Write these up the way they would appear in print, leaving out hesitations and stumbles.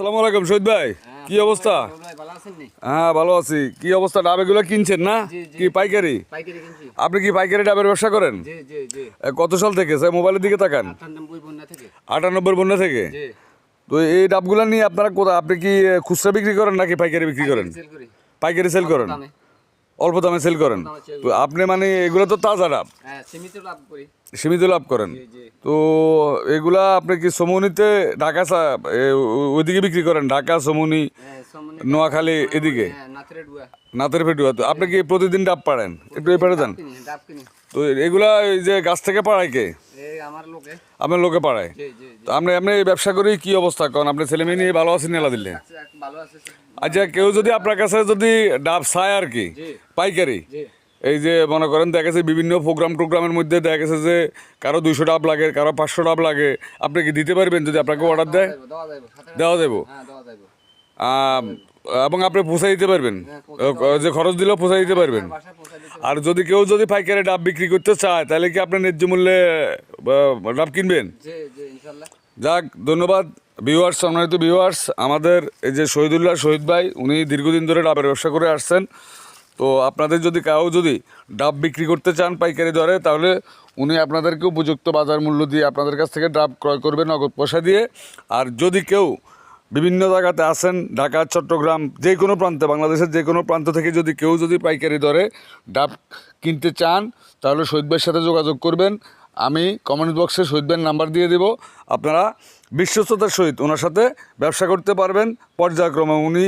আসসালামু আলাইকুম শহীদ ভাই, কি অবস্থা? হ্যাঁ ভালো আছি। কি অবস্থা? ডাব এগুলো কিনছেন না? কি পাইকারি? আপনি কি পাইকারি ডাবের ব্যবসা করেন? কত সাল থেকে স্যার? মোবাইলের দিকে তাকান। 98 বন্যা থেকে। তো এই ডাবগুলো নিয়ে আপনারা কোথায়, আপনি কি খুচরা বিক্রি করেন নাকি পাইকারি বিক্রি করেন? পাইকারি সেল করেন, অল্প দামে সেল করেন। তো আপনি মানে এগুলো তো তাজা ডাব, সীমিত লাভ করেন। তো এগুলা আপনি কি সমুনিতে ঢাকা ওইদিকে বিক্রি করেন? ঢাকা, সমুনি, নোয়াখালী এদিকে, নাতের ফেটুয়া। তো আপনি কি প্রতিদিন ডাব পাড়েন? একটু এই পাড়ে যান। তো এগুলা এই যে গাছ থেকে পাড়ায় কে? আপনার লোকে পাড়ায়। তো আপনি আপনি এই ব্যবসা করি কি অবস্থা করেন? আপনি ছেলে মেয়ে নিয়ে ভালো আছেন? নেলা দিলে আচ্ছা, কেউ যদি আপনার কাছে যদি ডাব চায় আর কি পাইকারি, এই যে মনে করেন দেখা গেছে বিভিন্ন টোগ্রামের মধ্যে দেখা গেছে যে কারো 200 ডাব লাগে, কারো 500 ডাব লাগে, আপনি কি দিতে পারবেন যদি আপনাকে অর্ডার দেয়? দেওয়া দেবো। এবং আপনি পৌঁছাই দিতে পারবেন, যে খরচ দিলেও পৌঁছাই দিতে পারবেন। আর যদি কেউ যদি পাইকারি ডাব বিক্রি করতে চায় তাহলে কি আপনি ন্যায্য মূল্যে ডাব কিনবেন? যাক, ধন্যবাদ ভিউয়ার্স, সম্মানিত ভিউয়ার্স। আমাদের এই যে শহীদ ভাই, উনি দীর্ঘদিন ধরে ডাবের ব্যবসা করে আসছেন। তো আপনাদের যদি কাউ যদি ডাব বিক্রি করতে চান পাইকারি দরে, তাহলে উনি আপনাদেরকে উপযুক্ত বাজার মূল্য দিয়ে আপনাদের কাছ থেকে ডাব ক্রয় করবেন নগদ পয়সা দিয়ে। আর যদি কেউ বিভিন্ন জায়গাতে আসেন, ঢাকা, চট্টগ্রাম, যে কোনো প্রান্তে, বাংলাদেশের যে কোনো প্রান্ত থেকে যদি কেউ যদি পাইকারি দরে ডাব কিনতে চান তাহলে শহীদ ভাইয়ের সাথে যোগাযোগ করবেন। আমি কমেন্ট বক্সে শহীদ ভাইয়ের নাম্বার দিয়ে দেব। আপনারা বিশ্বস্ততার সহিত ওনার সাথে ব্যবসা করতে পারবেন পর্যায়ক্রমে। উনি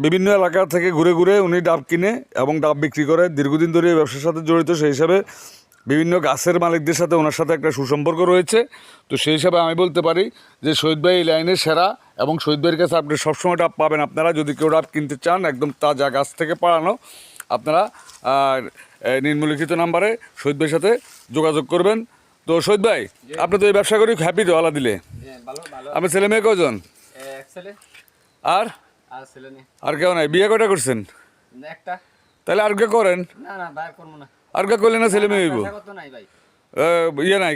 বিভিন্ন এলাকা থেকে ঘুরে ঘুরে উনি ডাব কিনে এবং ডাব বিক্রি করে, দীর্ঘদিন ধরে এই ব্যবসার সাথে জড়িত। সেই হিসাবে বিভিন্ন গাছের মালিকদের সাথে ওনার সাথে একটা সুসম্পর্ক রয়েছে। তো সেই হিসাবে আমি বলতে পারি যে শহীদ ভাই এই লাইনের সেরা, এবং শহীদ ভাইয়ের কাছে আপনি সবসময় ডাব পাবেন। আপনারা যদি কেউ ডাব কিনতে চান একদম তাজা গাছ থেকে পাড়ানো, আপনারা নিম্নলিখিত নাম্বারে শহীদ ভাইয়ের সাথে যোগাযোগ করবেন। তো শহীদ ভাই, আপনি তো এই ব্যবসা করি হ্যাপি তো আলা দিলে? আপনার ছেলে মেয়ে কজন? আর আর কেউ নাই? বিয়ে কয়টা করছেন? তাহলে আর কে করেন? আর কে করলে না ছেলে মেয়ে হইব? ইয়ে নাই।